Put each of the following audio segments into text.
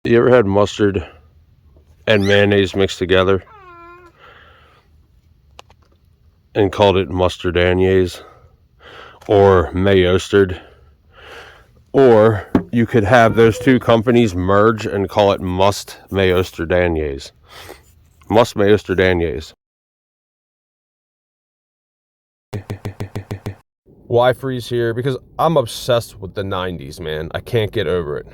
You ever had mustard and mayonnaise mixed together and called it mustardagnaise or mayosterd? Or you could have those two companies merge and call it must mayosterdagnaise. Must mayosterdagnaise. Why freeze here? Because I'm obsessed with the 90s, man. I can't get over it.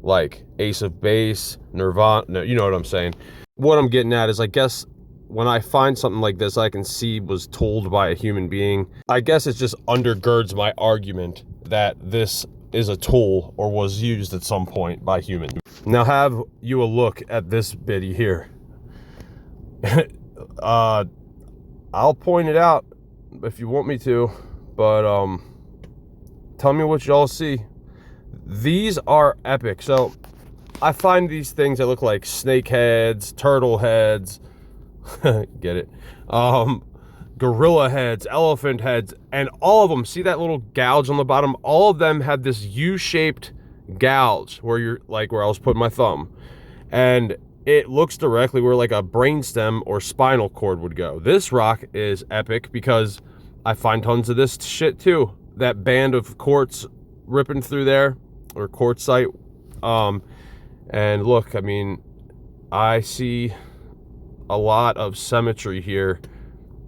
Like Ace of Base, Nirvana, no, you know what I'm saying. What I'm getting at is, I guess when I find something like this I can see was told by a human being, I guess it just undergirds my argument that this is a tool or was used at some point by humans. Now have you a look at this biddy here. I'll point it out if you want me to, but tell me what y'all see. These are epic. So I find these things that look like snake heads, turtle heads, get it, gorilla heads, elephant heads, and all of them, see that little gouge on the bottom? All of them have this U-shaped gouge where you're like where I was putting my thumb, and it looks directly where like a brainstem or spinal cord would go. This rock is epic because I find tons of this shit too. That band of quartz ripping through there, or quartzite. And look, I mean, I see a lot of symmetry here.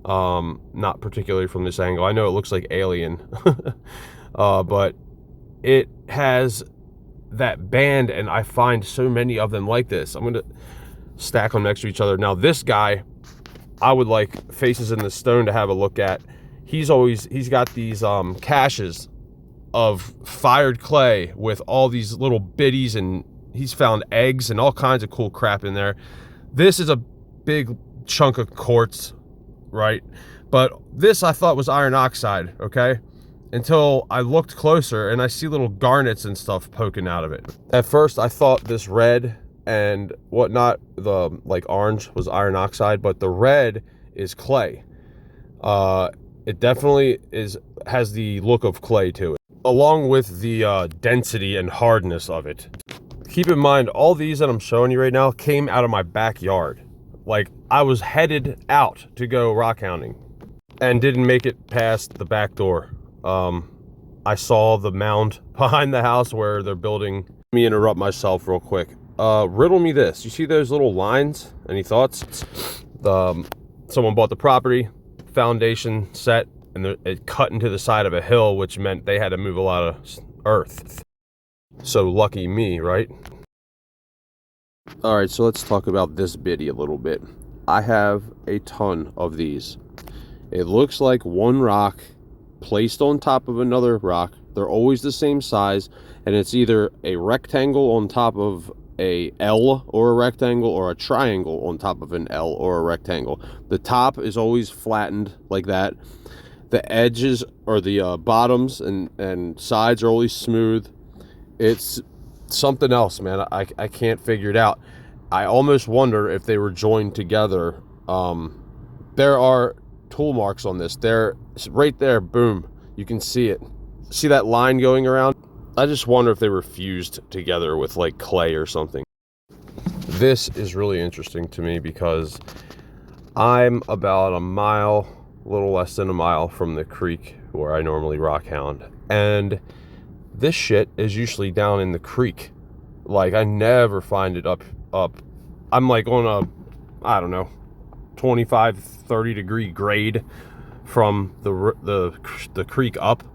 Not particularly from this angle. I know it looks like alien, but it has that band, and I find so many of them like this. I'm gonna stack them next to each other. Now this guy, I would like Faces in the Stone to have a look at. He's got these caches of fired clay with all these little biddies, and he's found eggs and all kinds of cool crap in there. This is a big chunk of quartz, right? But this I thought was iron oxide, okay? Until I looked closer and I see little garnets and stuff poking out of it. At first I thought this red and whatnot, the like orange, was iron oxide, but the red is clay. It definitely has the look of clay to it, along with the density and hardness of it. Keep in mind, all these that I'm showing you right now came out of my backyard. Like, I was headed out to go rock hounding and didn't make it past the back door. I saw the mound behind the house where they're building. Let me interrupt myself real quick. Riddle me this. You see those little lines? Any thoughts? Someone bought the property, foundation set, and it cut into the side of a hill, which meant they had to move a lot of earth. So lucky me, right? All right, so let's talk about this biddy a little bit. I have a ton of these. It looks like one rock placed on top of another rock. They're always the same size, and it's either a rectangle on top of a L or a rectangle, or a triangle on top of an L or a rectangle. The top is always flattened like that. The edges, or the bottoms and sides, are always smooth. It's something else, man. I can't figure it out. I almost wonder if they were joined together. There are tool marks on this. They're right there, boom. You can see it. See that line going around? I just wonder if they were fused together with like clay or something. This is really interesting to me because I'm about a mile, a little less than a mile from the creek where I normally rock hound. And this shit is usually down in the creek. Like, I never find it up. I'm like on a, I don't know, 25, 30 degree grade from the creek up.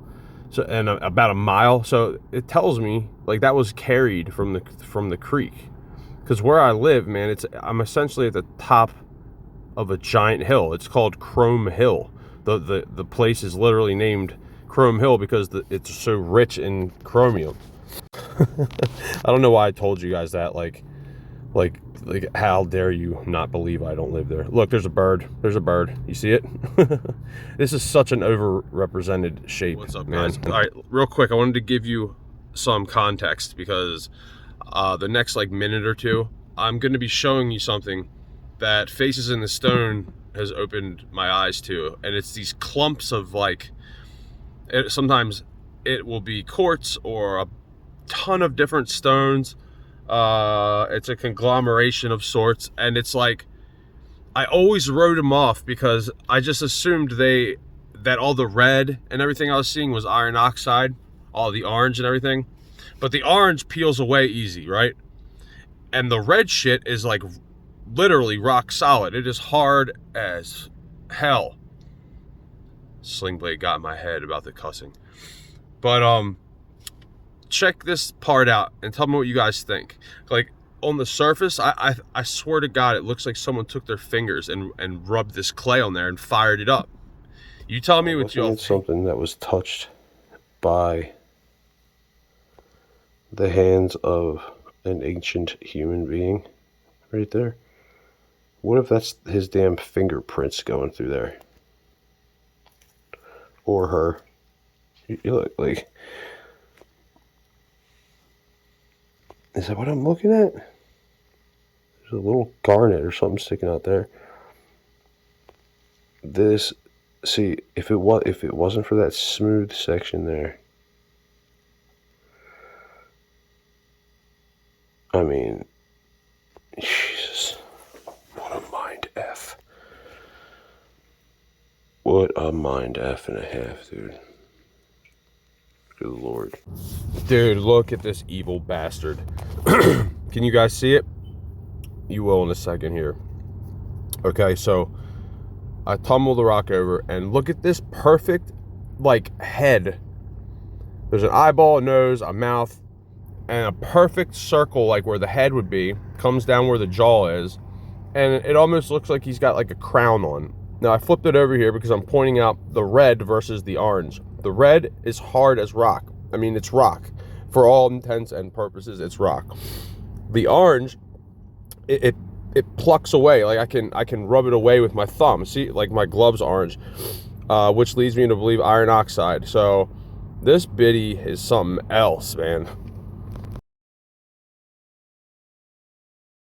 So, and about a mile. So it tells me like that was carried from the creek. Because where I live, man, I'm essentially at the top of a giant hill. It's called Chrome Hill. The place is literally named Chrome Hill because it's so rich in chromium. I don't know why I told you guys that. Like how dare you not believe I don't live there? Look, there's a bird. There's a bird. You see it? This is such an overrepresented shape. What's up, guys? All right, real quick, I wanted to give you some context because the next like minute or two, I'm going to be showing you something that Faces in the Stone has opened my eyes to, and it's these clumps of like, sometimes it will be quartz or a ton of different stones. It's a conglomeration of sorts, and it's like, I always wrote them off because I just assumed that all the red and everything I was seeing was iron oxide, all the orange and everything. But the orange peels away easy, right? And the red shit is like literally rock solid. It is hard as hell. Sling blade got in my head about the cussing. But check this part out and tell me what you guys think. Like, on the surface, I swear to God, it looks like someone took their fingers and rubbed this clay on there and fired it up. You tell me what you think. Something that was touched by the hands of an ancient human being right there. What if that's his damn fingerprints going through there? Or her. You look like... Is that what I'm looking at? There's a little garnet or something sticking out there. This, see, if it wasn't for that smooth section there, I mean, Jesus, what a mind F. What a mind F and a half, dude. Good Lord. Dude, look at this evil bastard. Can you guys see it? You will in a second here. Okay, so I tumble the rock over and look at this perfect, like, head. There's an eyeball, a nose, a mouth, and a perfect circle, like where the head would be, comes down where the jaw is, and it almost looks like he's got like a crown on. Now I flipped it over here because I'm pointing out the red versus the orange. The red is hard as rock. I mean, it's rock. For all intents and purposes, it's rock. The orange, it plucks away. Like I can rub it away with my thumb. See, like my glove's orange, which leads me to believe iron oxide. So this biddy is something else, man.